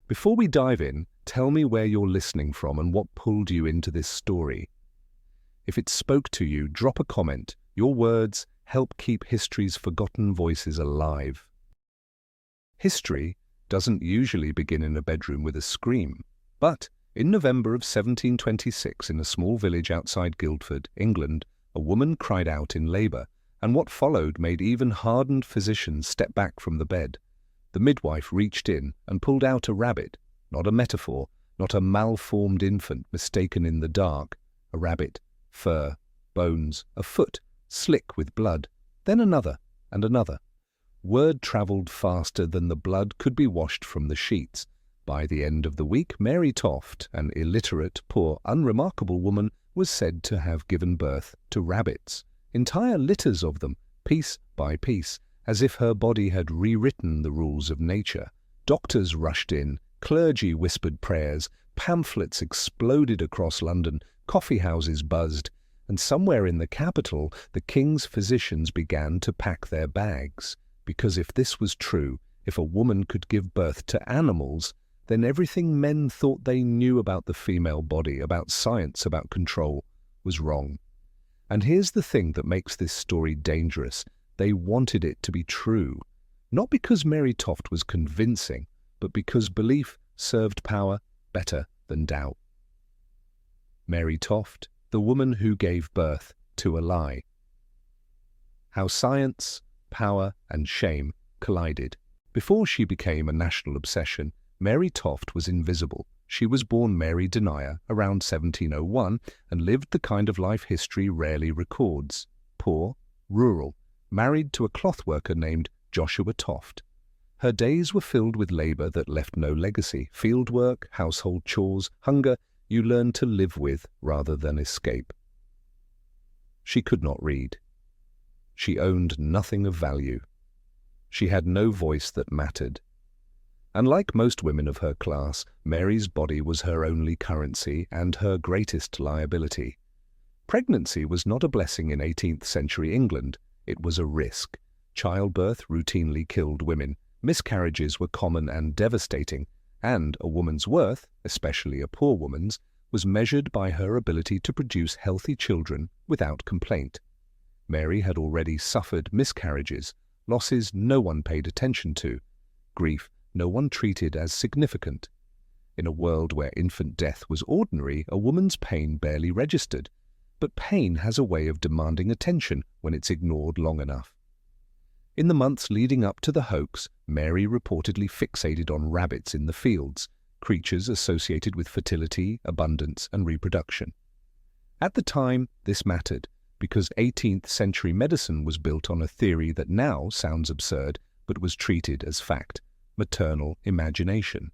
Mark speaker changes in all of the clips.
Speaker 1: Before we dive in, tell me where you're listening from and what pulled you into this story. If it spoke to you, drop a comment. Your words help keep history's forgotten voices alive. History doesn't usually begin in a bedroom with a scream, but in November of 1726, in a small village outside Guildford, England, a woman cried out in labour, and what followed made even hardened physicians step back from the bed. The midwife reached in and pulled out a rabbit, not a metaphor, not a malformed infant mistaken in the dark. A rabbit, fur, bones, a foot, slick with blood, then another and another. Word travelled faster than the blood could be washed from the sheets. By the end of the week, Mary Toft, an illiterate, poor, unremarkable woman, was said to have given birth to rabbits, entire litters of them, piece by piece, as if her body had rewritten the rules of nature. Doctors rushed in, clergy whispered prayers, pamphlets exploded across London, coffee houses buzzed, and somewhere in the capital, the king's physicians began to pack their bags. Because if this was true, if a woman could give birth to animals, then everything men thought they knew about the female body, about science, about control, was wrong. And here's the thing that makes this story dangerous. They wanted it to be true, not because Mary Toft was convincing, but because belief served power better than doubt. Mary Toft, the woman who gave birth to a lie. How science, power, and shame collided. Before she became a national obsession, Mary Toft was invisible. She was born Mary Denier around 1701 and lived the kind of life history rarely records. Poor, rural, married to a clothworker named Joshua Toft. Her days were filled with labour that left no legacy. Field work, household chores, hunger you learned to live with rather than escape. She could not read. She owned nothing of value. She had no voice that mattered. Unlike most women of her class, Mary's body was her only currency and her greatest liability. Pregnancy was not a blessing in 18th century England. It was a risk. Childbirth routinely killed women. Miscarriages were common and devastating, and a woman's worth, especially a poor woman's, was measured by her ability to produce healthy children without complaint. Mary had already suffered miscarriages, losses no one paid attention to, grief no one treated as significant. In a world where infant death was ordinary, a woman's pain barely registered, but pain has a way of demanding attention when it's ignored long enough. In the months leading up to the hoax, Mary reportedly fixated on rabbits in the fields, creatures associated with fertility, abundance, and reproduction. At the time, this mattered, because 18th century medicine was built on a theory that now sounds absurd, but was treated as fact: maternal imagination.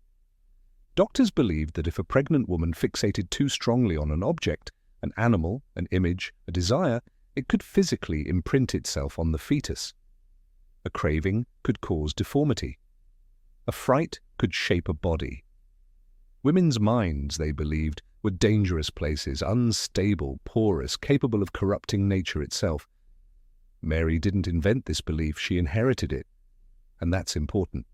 Speaker 1: Doctors believed that if a pregnant woman fixated too strongly on an object, an animal, an image, a desire, it could physically imprint itself on the fetus. A craving could cause deformity. A fright could shape a body. Women's minds, they believed, were dangerous places, unstable, porous, capable of corrupting nature itself. Mary didn't invent this belief, she inherited it. And that's important,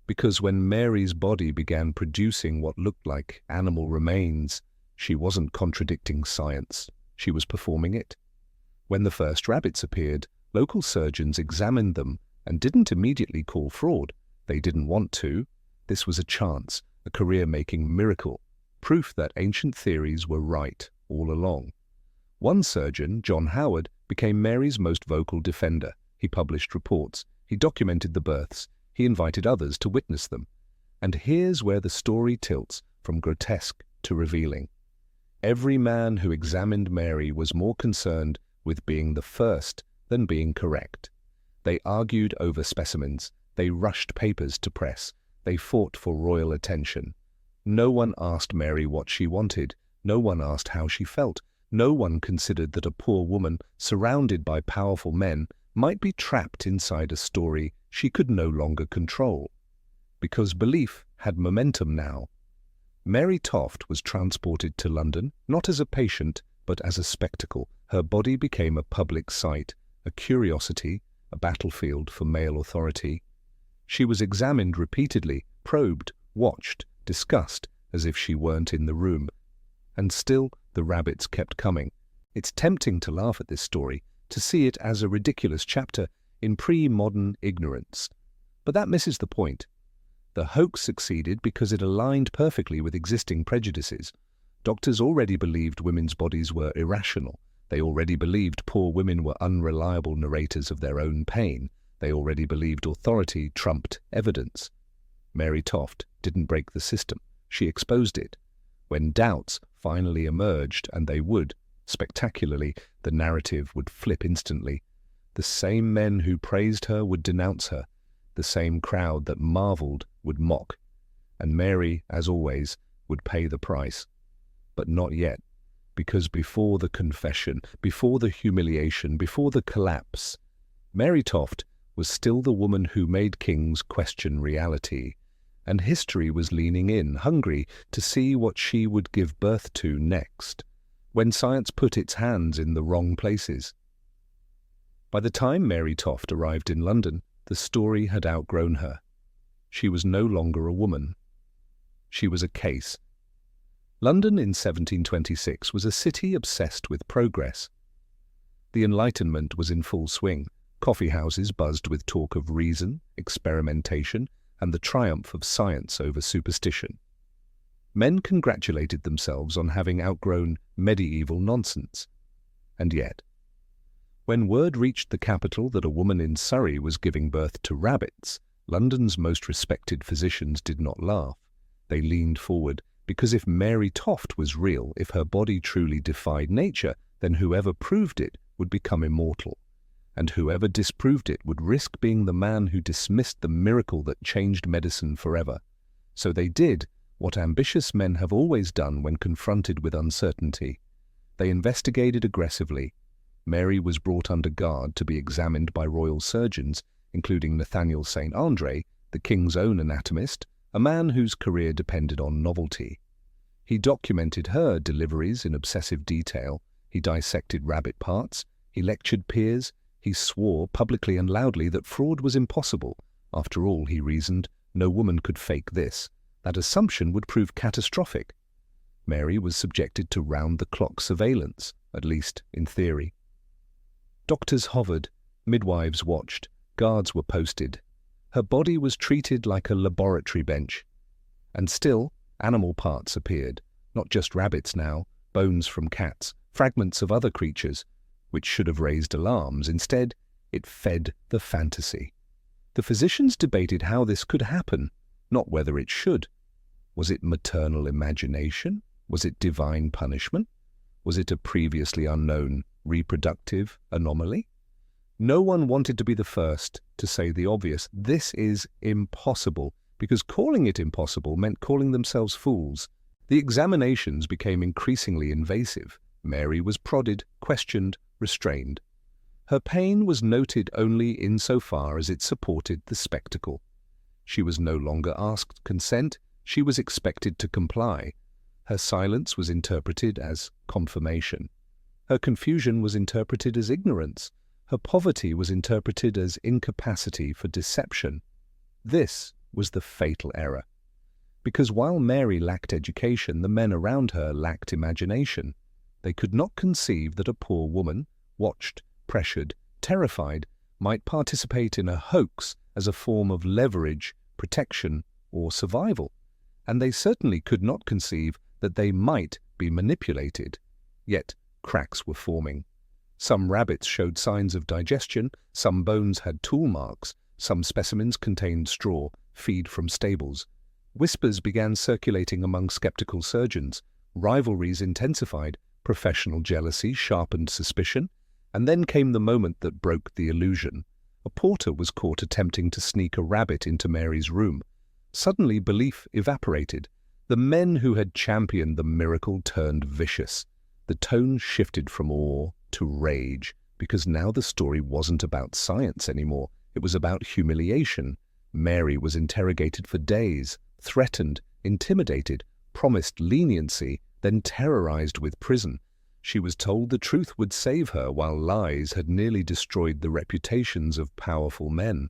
Speaker 1: because when Mary's body began producing what looked like animal remains, she wasn't contradicting science, she was performing it. When the first rabbits appeared, local surgeons examined them and didn't immediately call fraud. They didn't want to. This was a chance, a career-making miracle, proof that ancient theories were right all along. One surgeon, John Howard, became Mary's most vocal defender. He published reports, he documented the births, he invited others to witness them. And here's where the story tilts from grotesque to revealing. Every man who examined Mary was more concerned with being the first than being correct. They argued over specimens, they rushed papers to press, they fought for royal attention. No one asked Mary what she wanted, no one asked how she felt, no one considered that a poor woman, surrounded by powerful men, might be trapped inside a story she could no longer control. Because belief had momentum now. Mary Toft was transported to London, not as a patient, but as a spectacle. Her body became a public sight, a curiosity, a battlefield for male authority. She was examined repeatedly, probed, watched, discussed as if she weren't in the room. And still the rabbits kept coming. It's tempting to laugh at this story, to see it as a ridiculous chapter in pre-modern ignorance. But that misses the point. The hoax succeeded because it aligned perfectly with existing prejudices. Doctors already believed women's bodies were irrational. They already believed poor women were unreliable narrators of their own pain. They already believed authority trumped evidence. Mary Toft didn't break the system. She exposed it. When doubts finally emerged, and they would, spectacularly, the narrative would flip instantly. The same men who praised her would denounce her. The same crowd that marveled would mock. And Mary, as always, would pay the price. But not yet, because before the confession, before the humiliation, before the collapse, Mary Toft was still the woman who made kings question reality. And history was leaning in, hungry to see what she would give birth to next, when science put its hands in the wrong places. By the time Mary Toft arrived in London, the story had outgrown her. She was no longer a woman. She was a case. London in 1726 was a city obsessed with progress. The Enlightenment was in full swing. Coffee houses buzzed with talk of reason, experimentation, and the triumph of science over superstition. Men congratulated themselves on having outgrown medieval nonsense. And yet, when word reached the capital that a woman in Surrey was giving birth to rabbits, London's most respected physicians did not laugh. They leaned forward, because if Mary Toft was real, if her body truly defied nature, then whoever proved it would become immortal. And whoever disproved it would risk being the man who dismissed the miracle that changed medicine forever. So they did what ambitious men have always done when confronted with uncertainty. They investigated aggressively. Mary was brought under guard to be examined by royal surgeons, including Nathaniel St. Andre, the king's own anatomist, a man whose career depended on novelty. He documented her deliveries in obsessive detail. He dissected rabbit parts. He lectured peers. He swore publicly and loudly that fraud was impossible. After all, he reasoned, no woman could fake this. That assumption would prove catastrophic. Mary was subjected to round-the-clock surveillance, at least in theory. Doctors hovered, midwives watched, guards were posted. Her body was treated like a laboratory bench. And still, animal parts appeared, not just rabbits now, bones from cats, fragments of other creatures, which should have raised alarms. Instead, it fed the fantasy. The physicians debated how this could happen, not whether it should. Was it maternal imagination? Was it divine punishment? Was it a previously unknown reproductive anomaly? No one wanted to be the first to say the obvious. This is impossible, because calling it impossible meant calling themselves fools. The examinations became increasingly invasive. Mary was prodded, questioned, restrained. Her pain was noted only insofar as it supported the spectacle. She was no longer asked consent, she was expected to comply. Her silence was interpreted as confirmation. Her confusion was interpreted as ignorance. Her poverty was interpreted as incapacity for deception. This was the fatal error. Because while Mary lacked education, the men around her lacked imagination. They could not conceive that a poor woman, watched, pressured, terrified, might participate in a hoax as a form of leverage, protection, or survival. And they certainly could not conceive that they might be manipulated. Yet cracks were forming. Some rabbits showed signs of digestion, some bones had tool marks, some specimens contained straw, feed from stables. Whispers began circulating among skeptical surgeons. Rivalries intensified. Professional jealousy sharpened suspicion, and then came the moment that broke the illusion. A porter was caught attempting to sneak a rabbit into Mary's room. Suddenly belief evaporated. The men who had championed the miracle turned vicious. The tone shifted from awe to rage, because now the story wasn't about science anymore. It was about humiliation. Mary was interrogated for days, threatened, intimidated, promised leniency, then terrorized with prison. She was told the truth would save her, while lies had nearly destroyed the reputations of powerful men.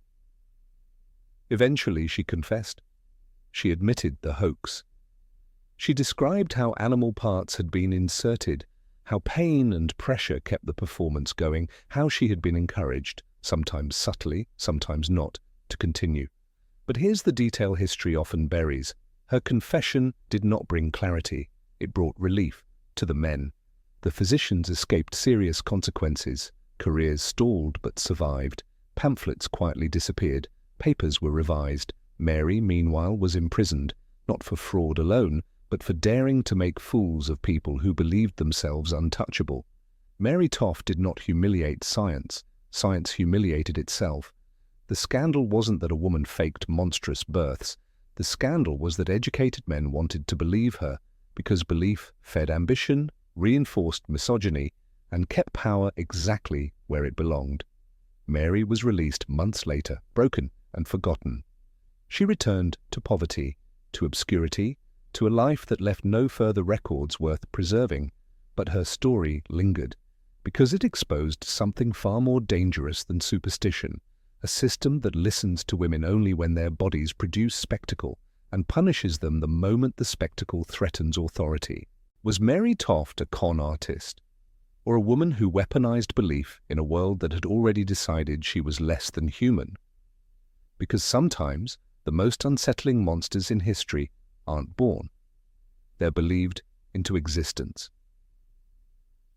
Speaker 1: Eventually she confessed. She admitted the hoax. She described how animal parts had been inserted, how pain and pressure kept the performance going, how she had been encouraged, sometimes subtly, sometimes not, to continue. But here's the detail history often buries. Her confession did not bring clarity. It brought relief to the men. The physicians escaped serious consequences. Careers stalled but survived. Pamphlets quietly disappeared. Papers were revised. Mary, meanwhile, was imprisoned, not for fraud alone, but for daring to make fools of people who believed themselves untouchable. Mary Toft did not humiliate science. Science humiliated itself. The scandal wasn't that a woman faked monstrous births. The scandal was that educated men wanted to believe her, because belief fed ambition, reinforced misogyny, and kept power exactly where it belonged. Mary was released months later, broken and forgotten. She returned to poverty, to obscurity, to a life that left no further records worth preserving. But her story lingered, because it exposed something far more dangerous than superstition, a system that listens to women only when their bodies produce spectacle and punishes them the moment the spectacle threatens authority. Was Mary Toft a con artist, or a woman who weaponized belief in a world that had already decided she was less than human? Because sometimes the most unsettling monsters in history aren't born. They're believed into existence.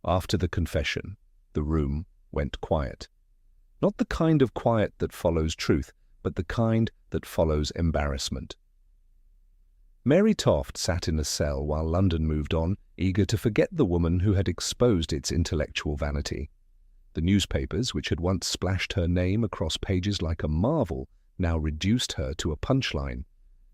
Speaker 1: After the confession, the room went quiet. Not the kind of quiet that follows truth, but the kind that follows embarrassment. Mary Toft sat in a cell while London moved on, eager to forget the woman who had exposed its intellectual vanity. The newspapers, which had once splashed her name across pages like a marvel, now reduced her to a punchline.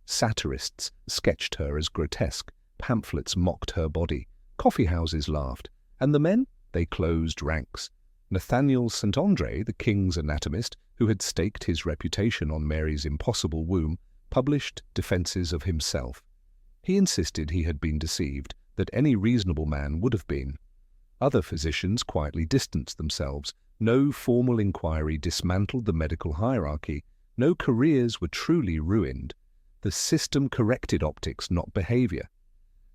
Speaker 1: Satirists sketched her as grotesque, pamphlets mocked her body, coffeehouses laughed, and the men, they closed ranks. Nathaniel St. Andre, the king's anatomist, who had staked his reputation on Mary's impossible womb, published defenses of himself. He insisted he had been deceived, that any reasonable man would have been. Other physicians quietly distanced themselves. No formal inquiry dismantled the medical hierarchy. No careers were truly ruined. The system corrected optics, not behavior.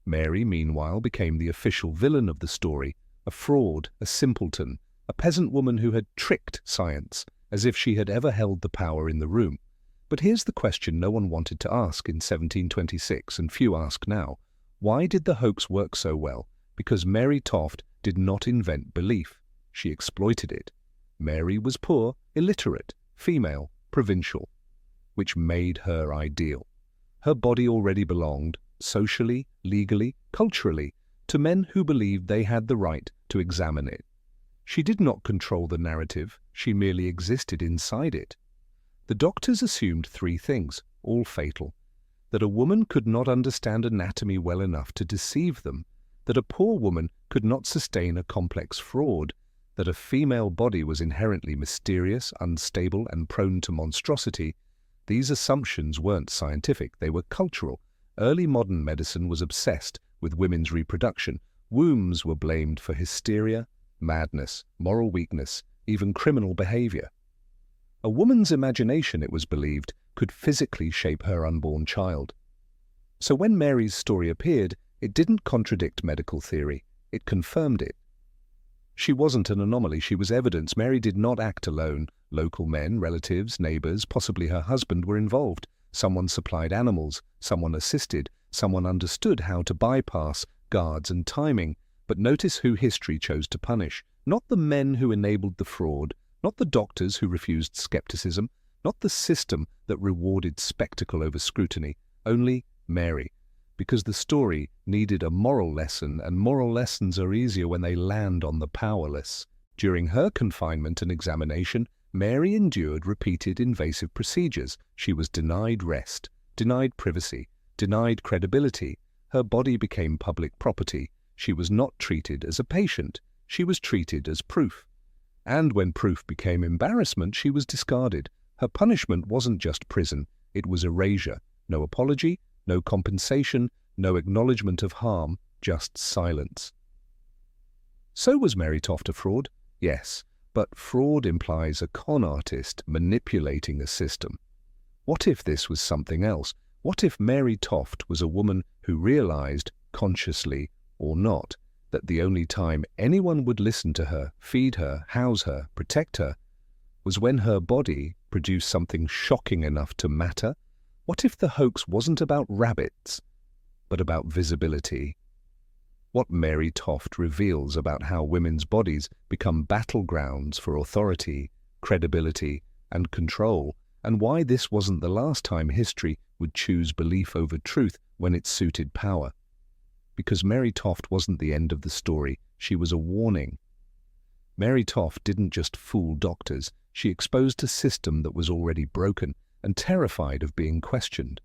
Speaker 1: Mary, meanwhile, became the official villain of the story, a fraud, a simpleton, a peasant woman who had tricked science, as if she had ever held the power in the room. But here's the question no one wanted to ask in 1726, and few ask now. Why did the hoax work so well? Because Mary Toft did not invent belief. She exploited it. Mary was poor, illiterate, female, provincial, which made her ideal. Her body already belonged, socially, legally, culturally, to men who believed they had the right to examine it. She did not control the narrative, she merely existed inside it. The doctors assumed three things, all fatal: that a woman could not understand anatomy well enough to deceive them, that a poor woman could not sustain a complex fraud, that a female body was inherently mysterious, unstable, and prone to monstrosity. These assumptions weren't scientific, they were cultural. Early modern medicine was obsessed with women's reproduction. Wombs were blamed for hysteria, madness, moral weakness, even criminal behavior. A woman's imagination, it was believed, could physically shape her unborn child. So when Mary's story appeared, it didn't contradict medical theory, it confirmed it. She wasn't an anomaly, she was evidence. Mary did not act alone. Local men, relatives, neighbors, possibly her husband were involved. Someone supplied animals, someone assisted, someone understood how to bypass guards and timing. But notice who history chose to punish. Not the men who enabled the fraud, not the doctors who refused skepticism, not the system that rewarded spectacle over scrutiny, only Mary. Because the story needed a moral lesson, and moral lessons are easier when they land on the powerless. During her confinement and examination, Mary endured repeated invasive procedures. She was denied rest, denied privacy, denied credibility. Her body became public property. She was not treated as a patient. She was treated as proof. And when proof became embarrassment, she was discarded. Her punishment wasn't just prison, it was erasure. No apology, no compensation, no acknowledgement of harm, just silence. So was Mary Toft a fraud? Yes, but fraud implies a con artist manipulating a system. What if this was something else? What if Mary Toft was a woman who realized, consciously or not, that the only time anyone would listen to her, feed her, house her, protect her, was when her body produced something shocking enough to matter? What if the hoax wasn't about rabbits, but about visibility? What Mary Toft reveals about how women's bodies become battlegrounds for authority, credibility, and control, and why this wasn't the last time history would choose belief over truth when it suited power. Because Mary Toft wasn't the end of the story, she was a warning. Mary Toft didn't just fool doctors, she exposed a system that was already broken and terrified of being questioned.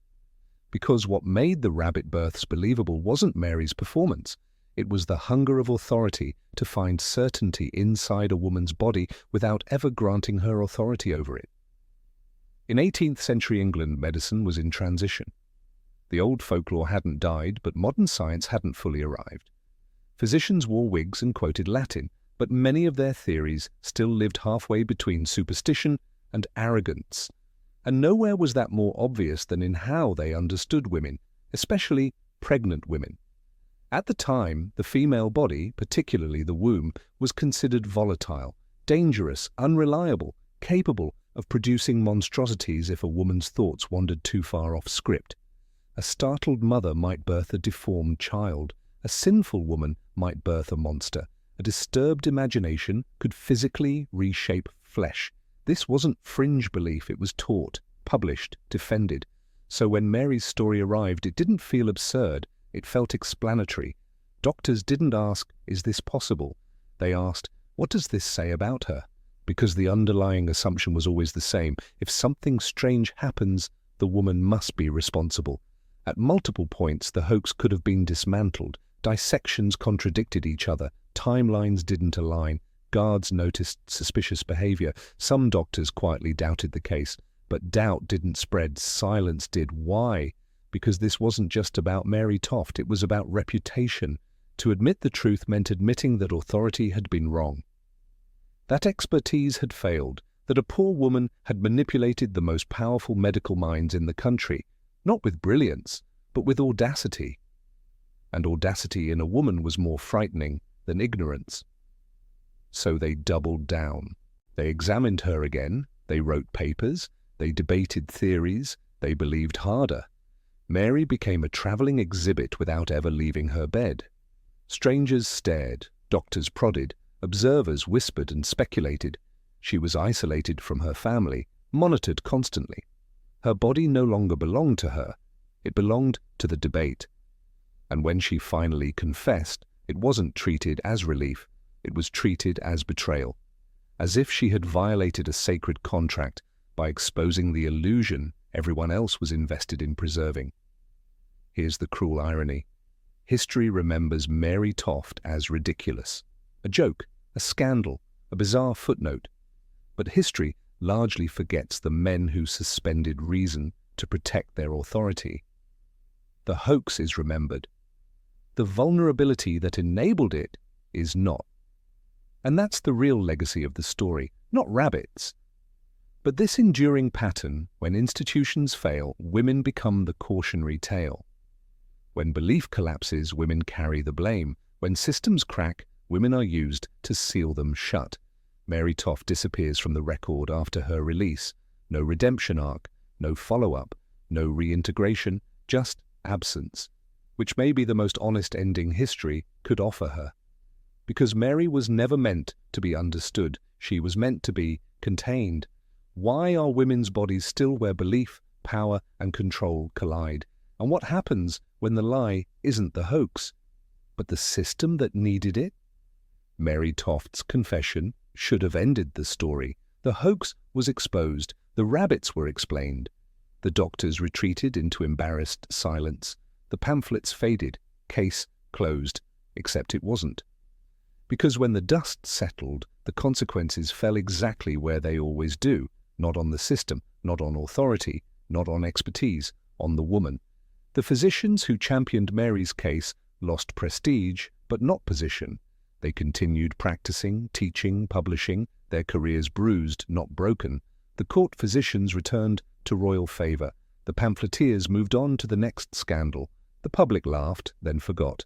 Speaker 1: Because what made the rabbit births believable wasn't Mary's performance, it was the hunger of authority to find certainty inside a woman's body without ever granting her authority over it. In 18th century England, medicine was in transition. The old folklore hadn't died, but modern science hadn't fully arrived. Physicians wore wigs and quoted Latin, but many of their theories still lived halfway between superstition and arrogance. And nowhere was that more obvious than in how they understood women, especially pregnant women. At the time, the female body, particularly the womb, was considered volatile, dangerous, unreliable, capable of producing monstrosities if a woman's thoughts wandered too far off script. A startled mother might birth a deformed child. A sinful woman might birth a monster. A disturbed imagination could physically reshape flesh. This wasn't fringe belief, it was taught, published, defended. So when Mary's story arrived, it didn't feel absurd, it felt explanatory. Doctors didn't ask, "Is this possible?" They asked, "What does this say about her?" Because the underlying assumption was always the same. If something strange happens, the woman must be responsible. At multiple points, the hoax could have been dismantled. Dissections contradicted each other. Timelines didn't align. Guards noticed suspicious behavior. Some doctors quietly doubted the case. But doubt didn't spread. Silence did. Why? Because this wasn't just about Mary Toft. It was about reputation. To admit the truth meant admitting that authority had been wrong. That expertise had failed. That a poor woman had manipulated the most powerful medical minds in the country. Not with brilliance, but with audacity. And audacity in a woman was more frightening than ignorance. So they doubled down. They examined her again. They wrote papers. They debated theories. They believed harder. Mary became a traveling exhibit without ever leaving her bed. Strangers stared. Doctors prodded. Observers whispered and speculated. She was isolated from her family, monitored constantly. Her body no longer belonged to her. It belonged to the debate. And when she finally confessed, it wasn't treated as relief. It was treated as betrayal, as if she had violated a sacred contract by exposing the illusion everyone else was invested in preserving. Here's the cruel irony. History remembers Mary Toft as ridiculous, a joke, a scandal, a bizarre footnote. But history largely forgets the men who suspended reason to protect their authority. The hoax is remembered. The vulnerability that enabled it is not. And that's the real legacy of the story, not rabbits. But this enduring pattern, when institutions fail, women become the cautionary tale. When belief collapses, women carry the blame. When systems crack, women are used to seal them shut. Mary Toft disappears from the record after her release. No redemption arc, no follow-up, no reintegration, just absence, which may be the most honest ending history could offer her. Because Mary was never meant to be understood, she was meant to be contained. Why are women's bodies still where belief, power, and control collide? And what happens when the lie isn't the hoax, but the system that needed it? Mary Toft's confession should have ended the story. The hoax was exposed. The rabbits were explained. The doctors retreated into embarrassed silence. The pamphlets faded. Case closed. Except it wasn't. Because when the dust settled, the consequences fell exactly where they always do. Not on the system, not on authority, not on expertise, on the woman. The physicians who championed Mary's case lost prestige, but not position. They continued practicing, teaching, publishing, their careers bruised, not broken. The court physicians returned to royal favor. The The pamphleteers moved on to the next scandal. The public laughed, then forgot.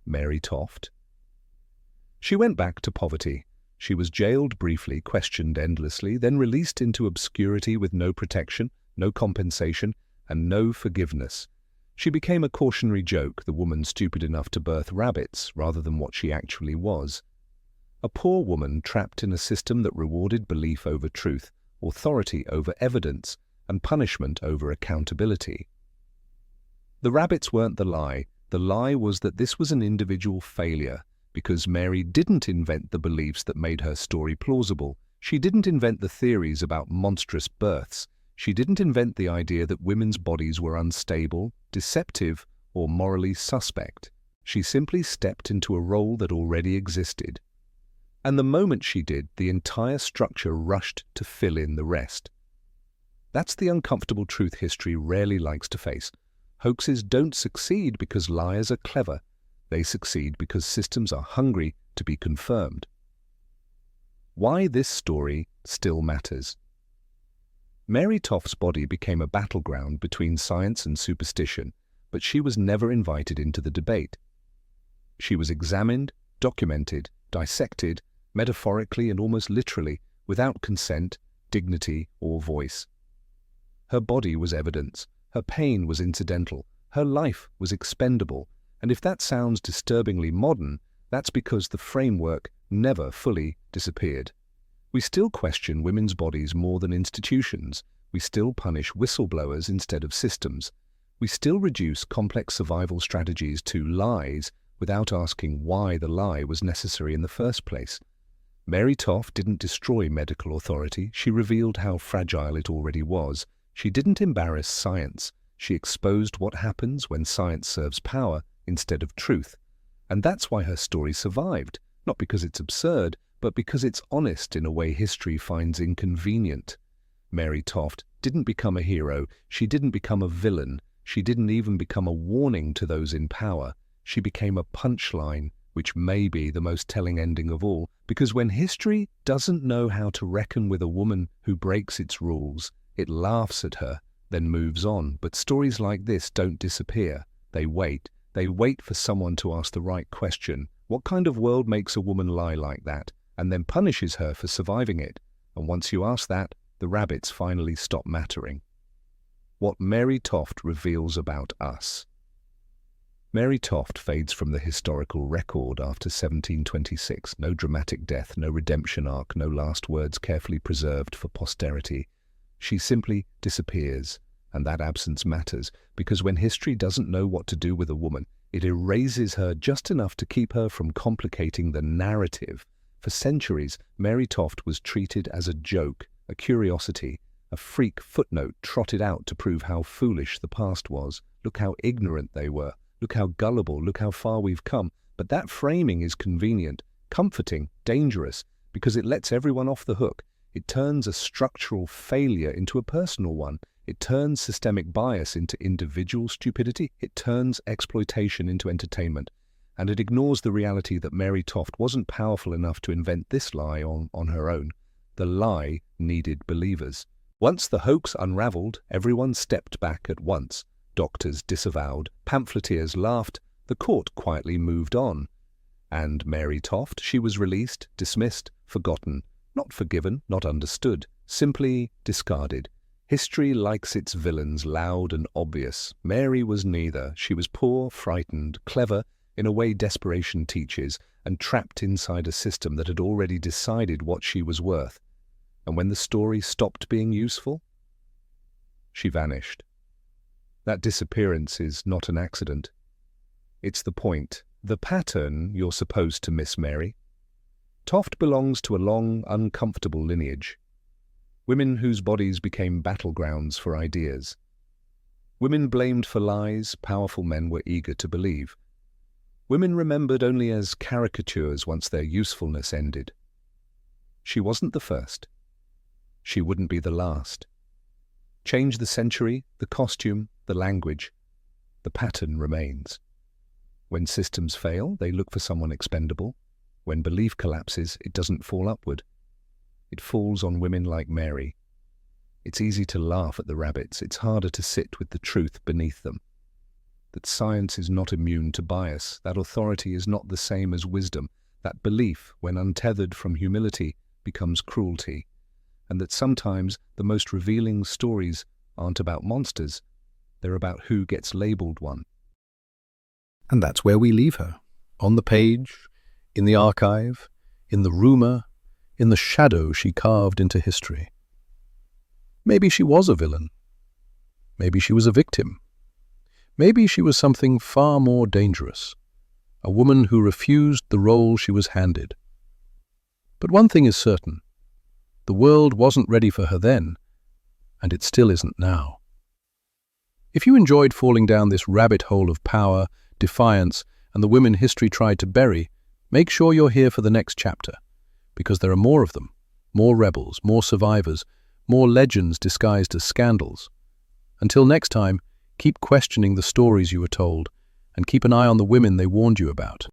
Speaker 1: Mary Toft. She went back to poverty. She was jailed briefly, questioned endlessly, then released into obscurity with no protection, no compensation, and no forgiveness. She became a cautionary joke, the woman stupid enough to birth rabbits rather than what she actually was. A poor woman trapped in a system that rewarded belief over truth, authority over evidence, and punishment over accountability. The rabbits weren't the lie. The lie was that this was an individual failure, because Mary didn't invent the beliefs that made her story plausible. She didn't invent the theories about monstrous births. She didn't invent the idea that women's bodies were unstable, deceptive, or morally suspect. She simply stepped into a role that already existed. And the moment she did, the entire structure rushed to fill in the rest. That's the uncomfortable truth history rarely likes to face. Hoaxes don't succeed because liars are clever. They succeed because systems are hungry to be confirmed. Why this story still matters. Mary Toft's body became a battleground between science and superstition, but she was never invited into the debate. She was examined, documented, dissected, metaphorically and almost literally, without consent, dignity, or voice. Her body was evidence, her pain was incidental, her life was expendable, and if that sounds disturbingly modern, that's because the framework never fully disappeared. We still question women's bodies more than institutions. We still punish whistleblowers instead of systems. We still reduce complex survival strategies to lies without asking why the lie was necessary in the first place. Mary Toft didn't destroy medical authority. She revealed how fragile it already was. She didn't embarrass science. She exposed what happens when science serves power instead of truth. And that's why her story survived, not because it's absurd, but because it's honest in a way history finds inconvenient. Mary Toft didn't become a hero. She didn't become a villain. She didn't even become a warning to those in power. She became a punchline, which may be the most telling ending of all, because when history doesn't know how to reckon with a woman who breaks its rules, it laughs at her, then moves on. But stories like this don't disappear. They wait. They wait for someone to ask the right question. What kind of world makes a woman lie like that, and then punishes her for surviving it? And once you ask that, the rabbits finally stop mattering. What Mary Toft reveals about us. Mary Toft fades from the historical record after 1726. No dramatic death, no redemption arc, no last words carefully preserved for posterity. She simply disappears. And that absence matters, because when history doesn't know what to do with a woman, it erases her just enough to keep her from complicating the narrative. For centuries, Mary Toft was treated as a joke, a curiosity, a freak footnote trotted out to prove how foolish the past was. Look how ignorant they were. Look how gullible. Look how far we've come. But that framing is convenient, comforting, dangerous, because it lets everyone off the hook. It turns a structural failure into a personal one. It turns systemic bias into individual stupidity. It turns exploitation into entertainment. And it ignores the reality that Mary Toft wasn't powerful enough to invent this lie on her own. The lie needed believers. Once the hoax unraveled, everyone stepped back at once. Doctors disavowed, pamphleteers laughed, the court quietly moved on. And Mary Toft, she was released, dismissed, forgotten, not forgiven, not understood, simply discarded. History likes its villains loud and obvious. Mary was neither. She was poor, frightened, clever, in a way desperation teaches, and trapped inside a system that had already decided what she was worth. And when the story stopped being useful, she vanished. That disappearance is not an accident. It's the point, the pattern you're supposed to miss, Mary. Toft belongs to a long, uncomfortable lineage. Women whose bodies became battlegrounds for ideas. Women blamed for lies powerful men were eager to believe. Women remembered only as caricatures once their usefulness ended. She wasn't the first. She wouldn't be the last. Change the century, the costume, the language. The pattern remains. When systems fail, they look for someone expendable. When belief collapses, it doesn't fall upward. It falls on women like Mary. It's easy to laugh at the rabbits. It's harder to sit with the truth beneath them. That science is not immune to bias, that authority is not the same as wisdom, that belief, when untethered from humility, becomes cruelty, and that sometimes the most revealing stories aren't about monsters, they're about who gets labelled one.
Speaker 2: And that's where we leave her. On the page, in the archive, in the rumour, in the shadow she carved into history. Maybe she was a villain. Maybe she was a victim. Maybe she was something far more dangerous. A woman who refused the role she was handed. But one thing is certain. The world wasn't ready for her then, and it still isn't now. If you enjoyed falling down this rabbit hole of power, defiance, and the women history tried to bury, make sure you're here for the next chapter, because there are more of them, more rebels, more survivors, more legends disguised as scandals. Until next time, keep questioning the stories you were told, and keep an eye on the women they warned you about.